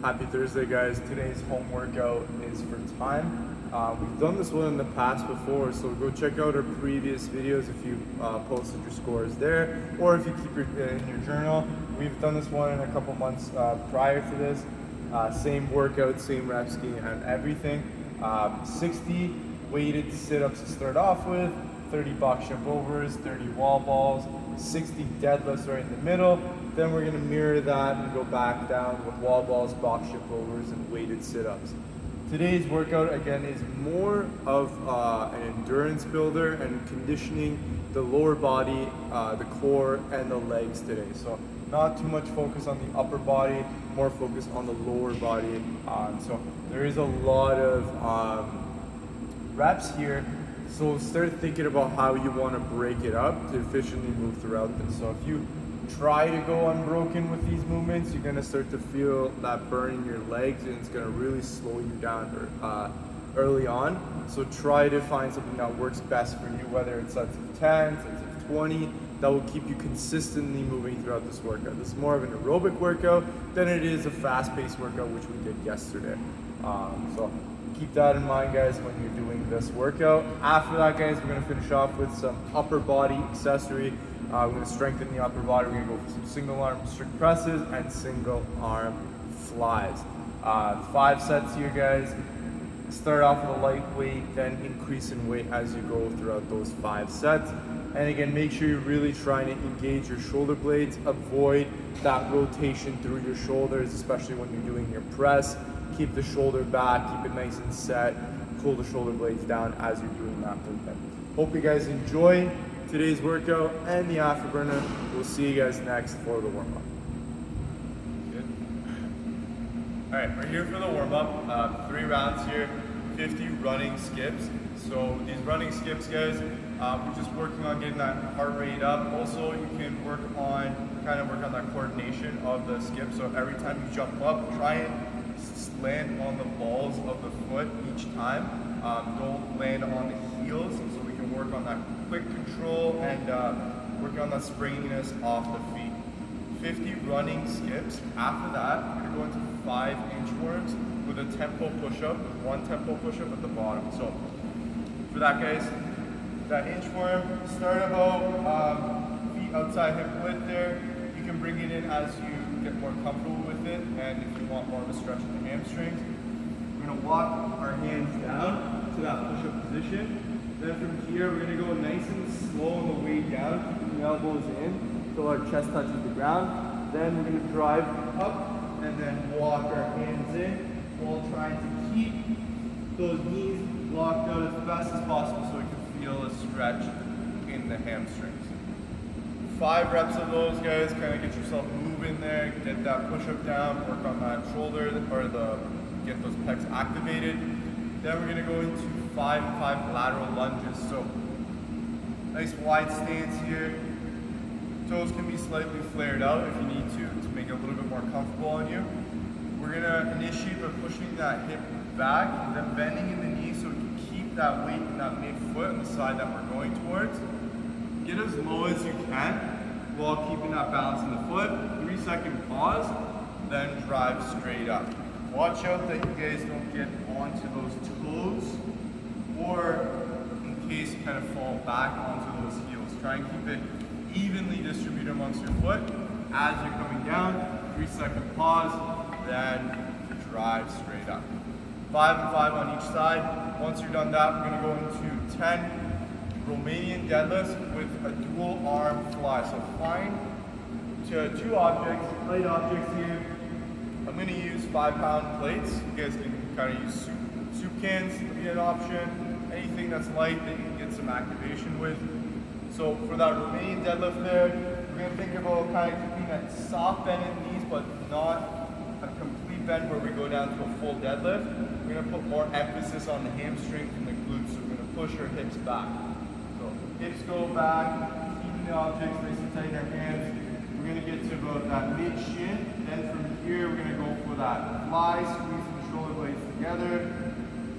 Happy Thursday, guys. Today's home workout is for time. We've done this one in the past before, so go check out our previous videos if you posted your scores there, or if you keep it in your journal. We've done this one in a couple months prior to this. Same workout, same rep scheme and everything. 60 weighted sit-ups to start off with, 30 box jump overs, 30 wall balls, 60 deadlifts right in the middle. Then we're gonna mirror that and go back down with wall balls, box jump overs, and weighted sit-ups. Today's workout, again, is more of an endurance builder and conditioning the lower body, the core, and the legs today. So not too much focus on the upper body, more focus on the lower body. So there is a lot of reps here. So start thinking about how you want to break it up to efficiently move throughout this. So if you try to go unbroken with these movements, you're going to start to feel that burn in your legs, and it's going to really slow you down early on. So try to find something that works best for you, whether it's sets of 10, sets of 20, that will keep you consistently moving throughout this workout. This is more of an aerobic workout than it is a fast-paced workout, which we did yesterday. So keep that in mind, guys, when you're doing this workout. After that, guys, we're going to finish off with some upper body accessory. We're going to strengthen the upper body. We're going to go for some single arm strict presses and single arm flies. 5 sets here, guys. Start off with a lightweight, then increase in weight as you go throughout those 5 sets. And again, make sure you're really trying to engage your shoulder blades. Avoid that rotation through your shoulders, especially when you're doing your press. Keep the shoulder back, keep it nice and set. Pull the shoulder blades down as you're doing that movement. Hope you guys enjoy today's workout and the afterburner. We'll see you guys next for the warm-up. Good. All right, we're here for the warm-up. 3 rounds here, 50 running skips. So these running skips, guys, we're just working on getting that heart rate up. Also, you can work on that coordination of the skip. So every time you jump up, try and land on the balls of the foot each time. Don't land on the heels, so we can work on that quick control and working on that springiness off the feet. 50 running skips. After that, we're going to go into 5 inchworms with a tempo push-up, with 1 tempo push-up at the bottom. So for that, guys, that inchworm, start about feet outside hip width there. You can bring it in as you get more comfortable with it, and if you want more of a stretch of the hamstrings. We're going to walk our hands down to that push-up position. Then from here, we're going to go nice and slow on the way down, keeping the elbows in until our chest touches the ground. Then we're going to drive up and then walk our hands in while trying to keep those knees locked out as best as possible so we can feel a stretch in the hamstrings. 5 reps of those, guys. Kind of get yourself moving there, get that push-up down, work on that shoulder or get those pecs activated. Then we're going to go into 5 and 5 lateral lunges. So nice wide stance here. Toes can be slightly flared out if you need to make it a little bit more comfortable on you. We're going to initiate by pushing that hip back and then bending in the knee so we can keep that weight in that mid-foot on the side that we're going towards. Get as low as you can while keeping that balance in the foot. 3-second pause, then drive straight up. Watch out that you guys don't get onto those toes, or in case you kind of fall back onto those heels. Try and keep it evenly distributed amongst your foot as you're coming down. 3-second pause, then drive straight up. 5 and 5 on each side. Once you're done that, we're going to go into 10 Romanian deadlifts with a dual arm fly. So find 2 objects, light objects here. I'm going to use 5-pound plates. You guys can kind of use soup cans to be an option. Anything that's light that you can get some activation with. So for that Romanian deadlift there, we're going to think about kind of keeping that soft bend in the knees, but not a complete bend where we go down to a full deadlift. We're going to put more emphasis on the hamstrings and the glutes. So we're going to push our hips back. So hips go back, keeping the objects nice and tight in our hands. We're going to get to about that mid-shin. Then from here, we're going to go for that fly, squeezing the shoulder blades together,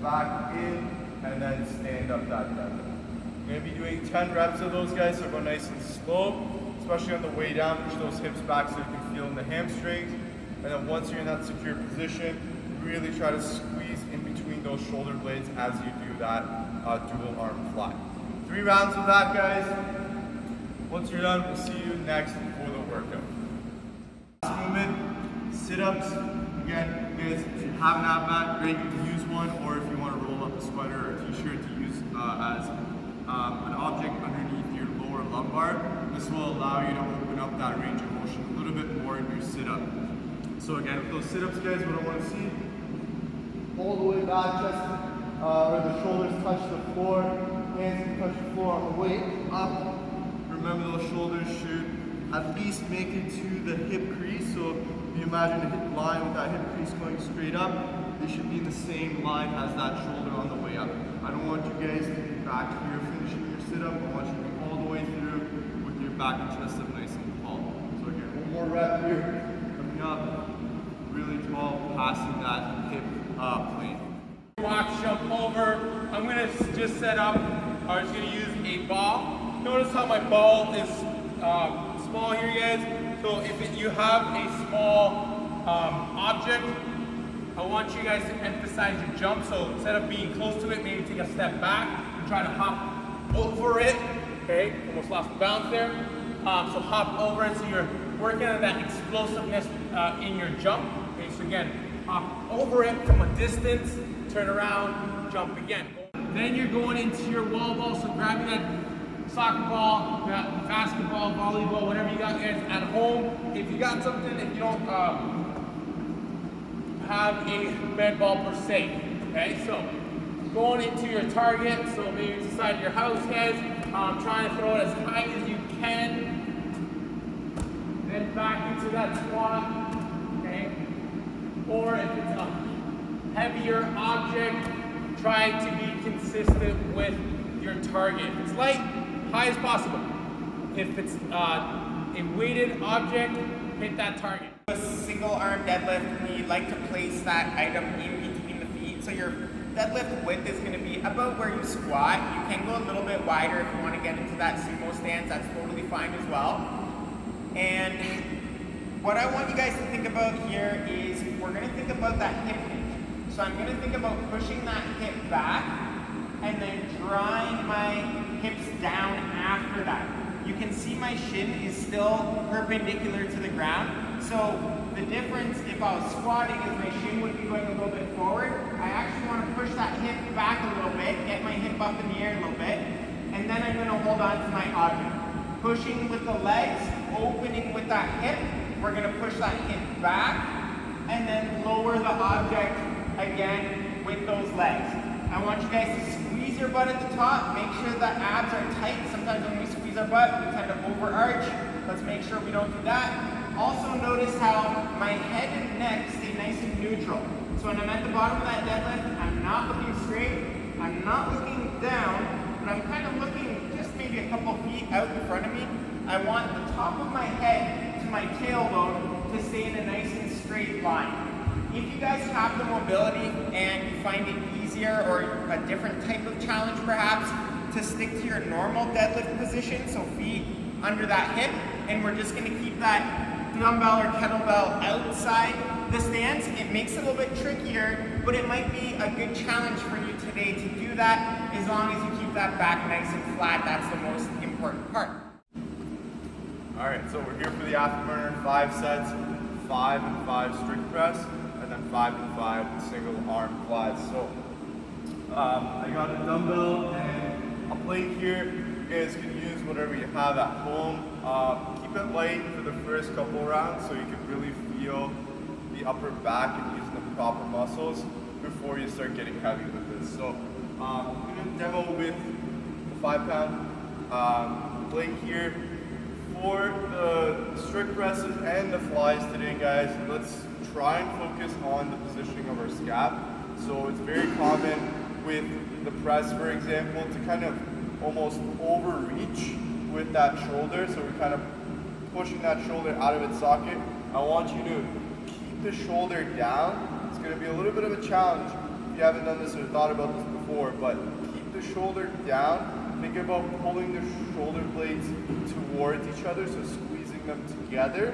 back in, and then stand up that deadlift. We're going to be doing 10 reps of those, guys, so go nice and slow, especially on the way down. Push those hips back so you can feel in the hamstrings. And then once you're in that secure position, really try to squeeze in between those shoulder blades as you do that dual arm fly. 3 rounds of that, guys. Once you're done, we'll see you next for the workout. Last movement, sit-ups. Again, guys, if you have an ab mat, great, you can use one, or if you want to roll up a sweater or a t-shirt to use as an object underneath your lower lumbar, this will allow you to open up that range of motion a little bit more in your sit-up. So again, with those sit-ups, guys, what I want to see, all the way back, chest, where the shoulders touch the floor, hands can touch the floor on the way up. Remember those shoulders should at least make it to the hip crease. So if you imagine a hip line with that hip crease going straight up, they should be in the same line as that shoulder on the way up. I don't want you guys to be back here finishing your sit-up. I want you to be all the way through with your back and chest up nice and tall. So again, one more rep here, coming up, really tall, passing that hip plane. Box jump over. I'm gonna just set up. I'm just gonna use a ball. Notice how my ball is small here, guys. So if you have a small object, I want you guys to emphasize your jump. So instead of being close to it, maybe take a step back and try to hop over it. Okay, almost lost the balance there. So hop over it so you're working on that explosiveness in your jump. Okay, so again, hop over it from a distance, turn around, jump again. Then you're going into your wall ball, so grabbing that soccer ball, basketball, volleyball, whatever you got guys at home. If you got something, if you don't have a med ball per se, okay? So going into your target, so maybe it's the side of your house, guys. Trying to throw it as high as you can. Then back into that squat, okay? Or if it's a heavier object, try to be consistent with your target. If it's light, high as possible. If it's a weighted object, hit that target. A single arm deadlift, we like to place that item in between the feet. So your deadlift width is going to be about where you squat. You can go a little bit wider if you want to get into that sumo stance. That's totally fine as well. And what I want you guys to think about here is we're going to think about that hip hinge. So I'm going to think about pushing that hip back and then drawing my hips down after that. You can see my shin is still perpendicular to the ground. So the difference if I was squatting is my shin would be going a little bit forward. I actually want to push that hip back a little bit, get my hip up in the air a little bit, and then I'm going to hold on to my object. Pushing with the legs, opening with that hip, we're going to push that hip back, and then lower the object again with those legs. I want you guys to squeeze your butt at the top, make sure the abs are tight. Sometimes when we squeeze our butt, we tend to overarch. Let's make sure we don't do that. Also notice how my head and neck stay nice and neutral. So when I'm at the bottom of that deadlift, I'm not looking straight, I'm not looking down, but I'm kind of looking just maybe a couple feet out in front of me. I want the top of my head to my tailbone to stay in a nice and straight line. If you guys have the mobility and you find it easier or a different type of challenge perhaps to stick to your normal deadlift position, so feet under that hip, and we're just going to keep that dumbbell or kettlebell outside the stance, it makes it a little bit trickier, but it might be a good challenge for you today to do that as long as you keep that back nice and flat. That's the most important part. Alright, so we're here for the afterburner, 5 sets, 5 and 5 strict press, and then 5 and 5 single arm flies. So I got a dumbbell and a plate here. You guys can use whatever you have at home. Keep it light for the first couple rounds so you can really feel the upper back and use the proper muscles before you start getting heavy with this. So I'm going to demo with the 5-pound plate here. For the strict presses and the flies today, guys, let's try and focus on the positioning of our scap. So it's very common with the press, for example, to kind of almost overreach with that shoulder. So we're kind of pushing that shoulder out of its socket. I want you to keep the shoulder down. It's going to be a little bit of a challenge if you haven't done this or thought about this before, but keep the shoulder down. Think about pulling the shoulder blades towards each other, so squeezing them together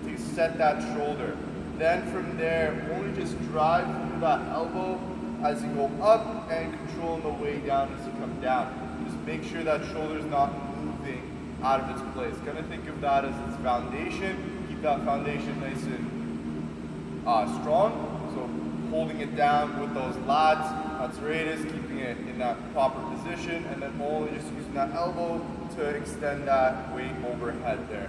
to set that shoulder. Then from there, only just drive through that elbow as you go up and controlling the way down as you come down. Just make sure that shoulder's not moving out of its place. Kind of think of that as its foundation. Keep that foundation nice and strong. So holding it down with those lats, that's where it is, keeping it in that proper position, and then only just using that elbow to extend that weight overhead there.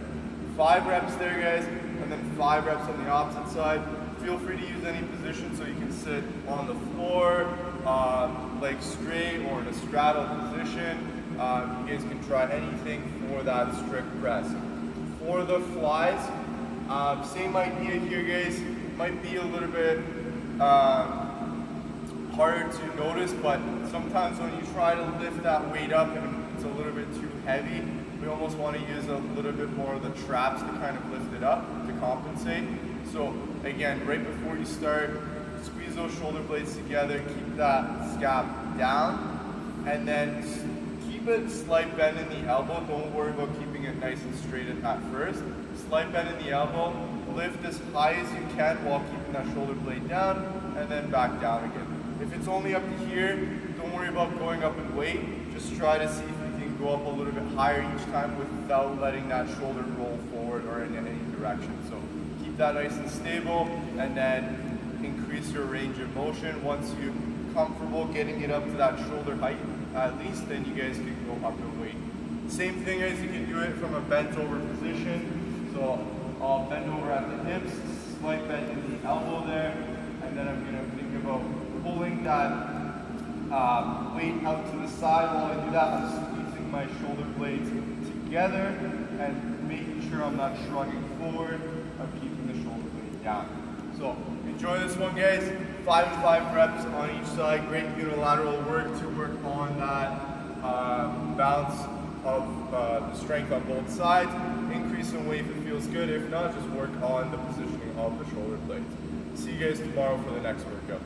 5 reps there, guys, and then 5 reps on the opposite side. Feel free to use any position, so you can sit on the floor, legs straight, or in a straddle position. You guys can try anything for that strict press. For the flies, same idea here, guys. Might be a little bit hard to notice, but sometimes when you try to lift that weight up and it's a little bit too heavy, we almost want to use a little bit more of the traps to kind of lift it up to compensate. So again, right before you start, squeeze those shoulder blades together, keep that scap down, and then keep it slight bend in the elbow. Don't worry about keeping it nice and straight at first. Slight bend in the elbow, lift as high as you can while keeping that shoulder blade down, and then back down again. If it's only up to here, don't worry about going up in weight. Just try to see if you can go up a little bit higher each time without letting that shoulder roll forward or in any direction. So keep that nice and stable, and then increase your range of motion. Once you're comfortable getting it up to that shoulder height, at least, then you guys can go up in weight. Same thing as you can do it from a bent over position. So I'll bend over at the hips, slight bend in the elbow there, and then I'm going to think about pulling that weight out to the side. While I do that, I'm squeezing my shoulder blades together and making sure I'm not shrugging forward. I'm keeping the shoulder blade down. So enjoy this one, guys. 5 and 5 reps on each side. Great unilateral work to work on that balance of the strength on both sides. Increase in weight if it feels good. If not, just work on the positioning of the shoulder blades. See you guys tomorrow for the next workout.